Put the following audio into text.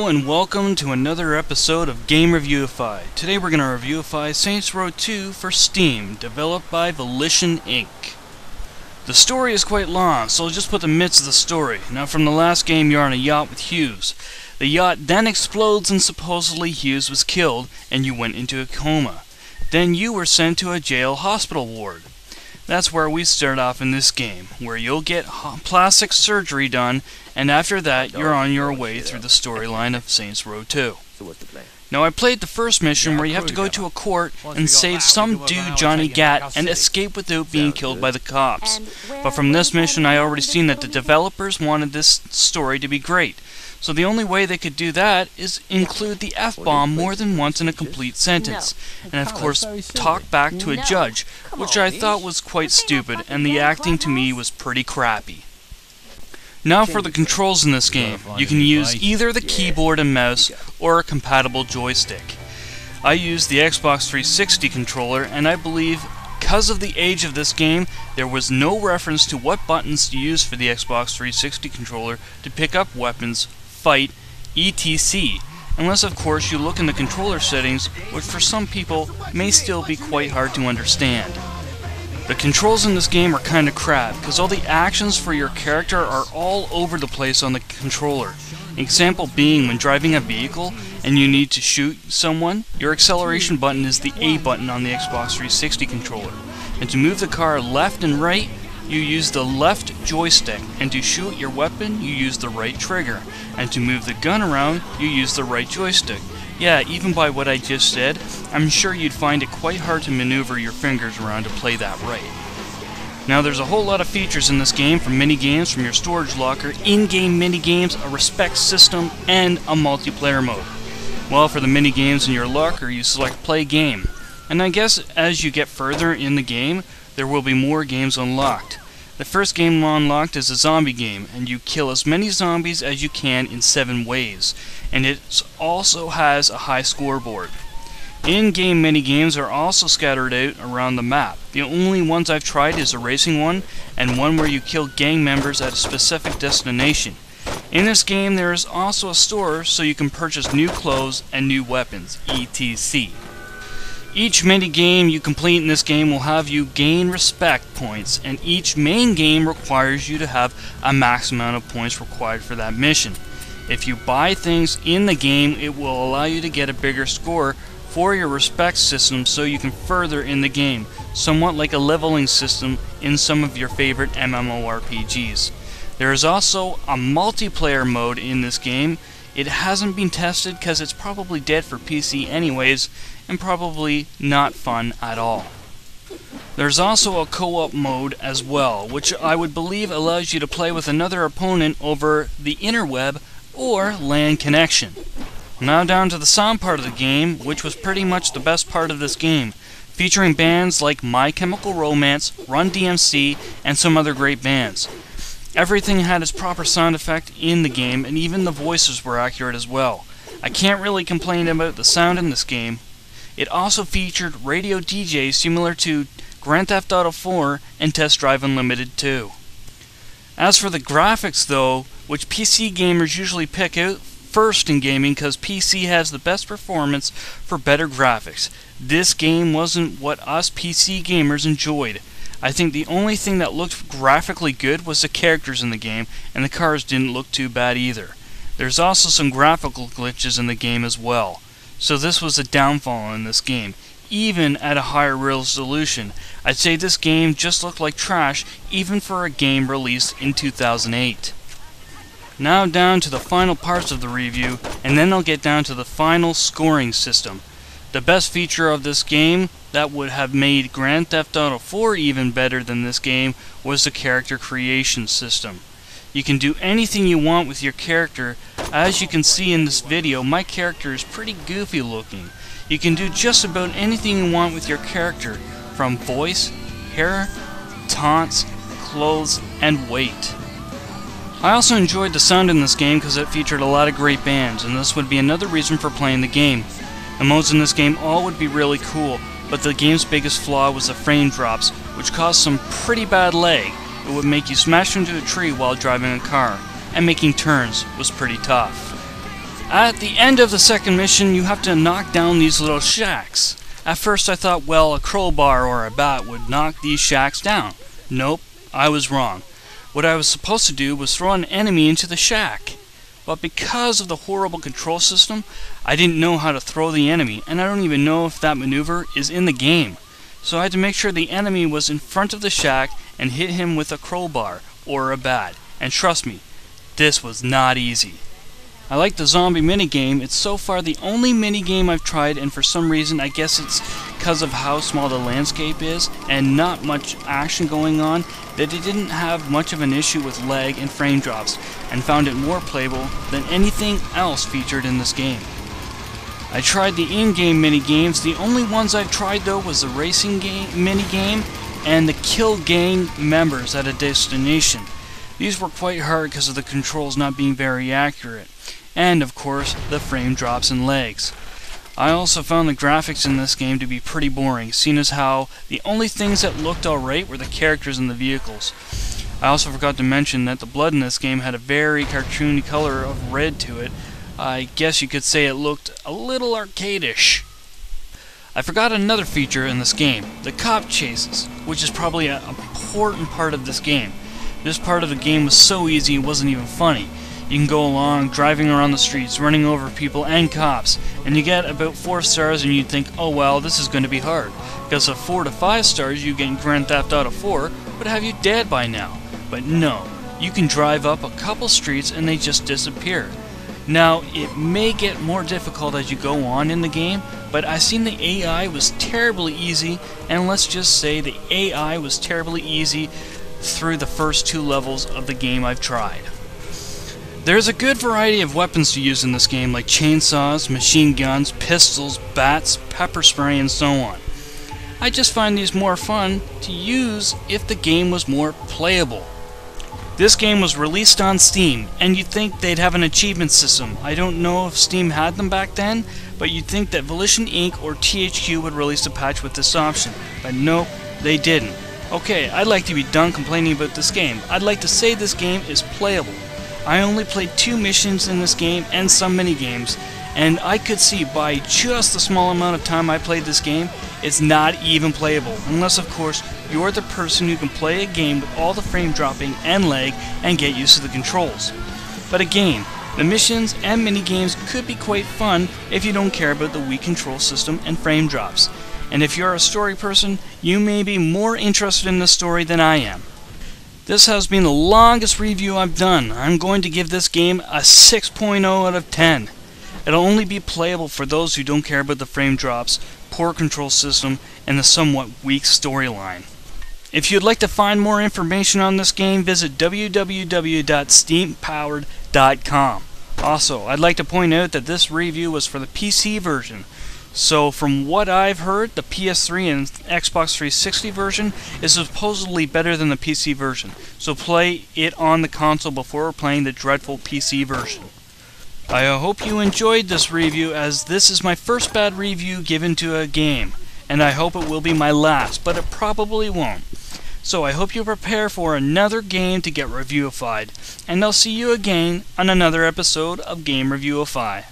and welcome to another episode of Game Reviewify. Today we're going to reviewify Saints Row 2 for Steam, developed by Volition Inc. The story is quite long, so I'll just put the midst of the story. Now, from the last game, you're on a yacht with Hughes. The yacht then explodes and supposedly Hughes was killed and you went into a coma. Then you were sent to a jail hospital ward. That's where we start off in this game, where you'll get plastic surgery done, and after that you're on your way through the storyline of Saints Row 2. So what's the plan? Now, I played the first mission where you have to go to a court and save some dude Johnny Gat and escape without being killed by the cops. But from this mission I already seen that the developers wanted this story to be great. So the only way they could do that is include the F-bomb more than once in a complete sentence. And of course talk back to a judge, which I thought was quite stupid, and the acting to me was pretty crappy. Now for the controls in this game. You can use either the keyboard and mouse or a compatible joystick. I used the Xbox 360 controller, and I believe because of the age of this game, there was no reference to what buttons to use for the Xbox 360 controller to pick up weapons, fight, etc. Unless of course you look in the controller settings, which for some people may still be quite hard to understand. The controls in this game are kinda crap, because all the actions for your character are all over the place on the controller. An example being when driving a vehicle and you need to shoot someone, your acceleration button is the A button on the Xbox 360 controller. And to move the car left and right, you use the left joystick, and to shoot your weapon, you use the right trigger, and to move the gun around, you use the right joystick. Yeah, even by what I just said, I'm sure you'd find it quite hard to maneuver your fingers around to play that right. Now, there's a whole lot of features in this game, from mini-games from your storage locker, in-game mini-games, a respect system, and a multiplayer mode. Well, for the mini-games in your locker, you select Play Game. And I guess as you get further in the game, there will be more games unlocked. The first game unlocked is a zombie game, and you kill as many zombies as you can in 7 ways, and it also has a high scoreboard. In-game mini-games are also scattered out around the map. The only ones I've tried is a racing one, and one where you kill gang members at a specific destination. In this game there is also a store, so you can purchase new clothes and new weapons, etc. Each mini-game you complete in this game will have you gain respect points, and each main game requires you to have a max amount of points required for that mission. If you buy things in the game, it will allow you to get a bigger score for your respect system so you can further in the game, somewhat like a leveling system in some of your favorite MMORPGs. There is also a multiplayer mode in this game. It hasn't been tested because it's probably dead for PC anyways, and probably not fun at all. There's also a co-op mode as well, which I would believe allows you to play with another opponent over the interweb or LAN connection. Now down to the sound part of the game, which was pretty much the best part of this game, featuring bands like My Chemical Romance, Run DMC, and some other great bands. Everything had its proper sound effect in the game, and even the voices were accurate as well. I can't really complain about the sound in this game. It also featured radio DJs similar to Grand Theft Auto 4 and Test Drive Unlimited 2. As for the graphics though, which PC gamers usually pick out first in gaming because PC has the best performance for better graphics, this game wasn't what us PC gamers enjoyed. I think the only thing that looked graphically good was the characters in the game, and the cars didn't look too bad either. There's also some graphical glitches in the game as well. So this was a downfall in this game. Even at a higher resolution, I'd say this game just looked like trash even for a game released in 2008. Now down to the final parts of the review, and then I'll get down to the final scoring system. The best feature of this game that would have made Grand Theft Auto 4 even better than this game was the character creation system. You can do anything you want with your character. As you can see in this video, my character is pretty goofy looking. You can do just about anything you want with your character, from voice, hair, taunts, clothes, and weight. I also enjoyed the sound in this game because it featured a lot of great bands, and this would be another reason for playing the game. The modes in this game all would be really cool, but the game's biggest flaw was the frame drops, which caused some pretty bad lag. It would make you smash into a tree while driving a car, and making turns was pretty tough. At the end of the second mission, you have to knock down these little shacks. At first I thought, well, a crowbar or a bat would knock these shacks down. Nope, I was wrong. What I was supposed to do was throw an enemy into the shack. But because of the horrible control system, I didn't know how to throw the enemy, and I don't even know if that maneuver is in the game. So I had to make sure the enemy was in front of the shack and hit him with a crowbar or a bat. And trust me, this was not easy. I like the zombie minigame. It's so far the only minigame I've tried, and for some reason, I guess it's because of how small the landscape is and not much action going on, that it didn't have much of an issue with lag and frame drops, and found it more playable than anything else featured in this game. I tried the in-game minigames. The only ones I've tried though was the racing game minigame and the kill gang members at a destination. These were quite hard because of the controls not being very accurate, and of course the frame drops and lags. I also found the graphics in this game to be pretty boring, seeing as how the only things that looked alright were the characters and the vehicles. I also forgot to mention that the blood in this game had a very cartoony color of red to it. I guess you could say it looked a little arcade-ish. I forgot another feature in this game, the cop chases, which is probably an important part of this game. This part of the game was so easy it wasn't even funny. You can go along, driving around the streets, running over people and cops, and you get about 4 stars and you'd think, oh well, this is going to be hard. Because of 4 to 5 stars you get in Grand Theft Auto 4 would have you dead by now. But no, you can drive up a couple streets and they just disappear. Now, it may get more difficult as you go on in the game, but I seen the AI was terribly easy, and let's just say the AI was terribly easy through the first 2 levels of the game I've tried. There's a good variety of weapons to use in this game, like chainsaws, machine guns, pistols, bats, pepper spray, and so on. I just find these more fun to use if the game was more playable. This game was released on Steam, and you'd think they'd have an achievement system. I don't know if Steam had them back then, but you'd think that Volition Inc. or THQ would release a patch with this option. But nope, they didn't. Okay, I'd like to be done complaining about this game. I'd like to say this game is playable. I only played 2 missions in this game and some mini-games, and I could see by just the small amount of time I played this game, it's not even playable, unless of course you're the person who can play a game with all the frame dropping and lag and get used to the controls. But again, the missions and mini-games could be quite fun if you don't care about the weak control system and frame drops. And if you're a story person, you may be more interested in the story than I am. This has been the longest review I've done. I'm going to give this game a 6.0 out of 10. It'll only be playable for those who don't care about the frame drops, poor control system, and the somewhat weak storyline. If you'd like to find more information on this game, visit www.steampowered.com. Also, I'd like to point out that this review was for the PC version. So from what I've heard, the PS3 and Xbox 360 version is supposedly better than the PC version. So play it on the console before playing the dreadful PC version. I hope you enjoyed this review, as this is my first bad review given to a game. And I hope it will be my last, but it probably won't. So I hope you prepare for another game to get reviewified. And I'll see you again on another episode of Game Reviewify.